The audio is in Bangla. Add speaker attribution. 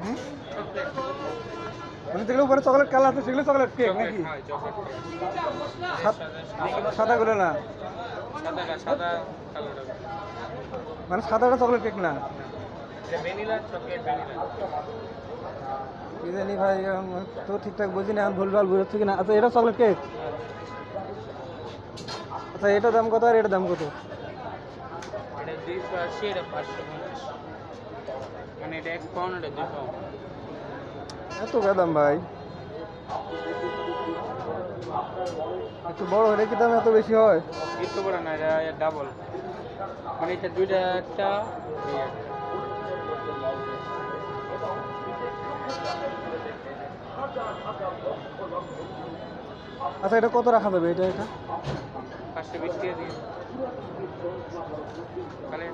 Speaker 1: হুম?
Speaker 2: চকলেট
Speaker 1: মানে যেগুলো উপরে চকলেট কালার আছে সেগুলো চকলেট কেক
Speaker 2: চকলেট
Speaker 1: নাকি?
Speaker 2: হয় চকলেট
Speaker 1: সাদাগুলো না,
Speaker 2: সাদাটা সাদা কালোটা
Speaker 1: মানে সাদাটা চকলেট কেক না।
Speaker 2: এটা ভ্যানিলা চকলেট ভ্যানিলা
Speaker 1: কি জানি ভাই, তো ঠিকঠাক বুঝি না, ভুলভাল বুঝাচ্ছি কিনা। আচ্ছা এটা চকলেট কেক। আচ্ছা এটার দাম কত আর এটার দাম কত?
Speaker 2: এটা 280 এটা 550 মানে এটা 1 পাউন্ড এটা 2 পাউন্ড
Speaker 1: এত দাম ভাই, একটু বড় হলে কি দাম এত বেশি হয়?
Speaker 2: একটু বড় না এটা ডাবল মানে এটা দুইটা একটা ইয়ে।
Speaker 1: আচ্ছা এটা কত রাখা যাবে এটা?
Speaker 2: 520 টাকা দিয়ে কালে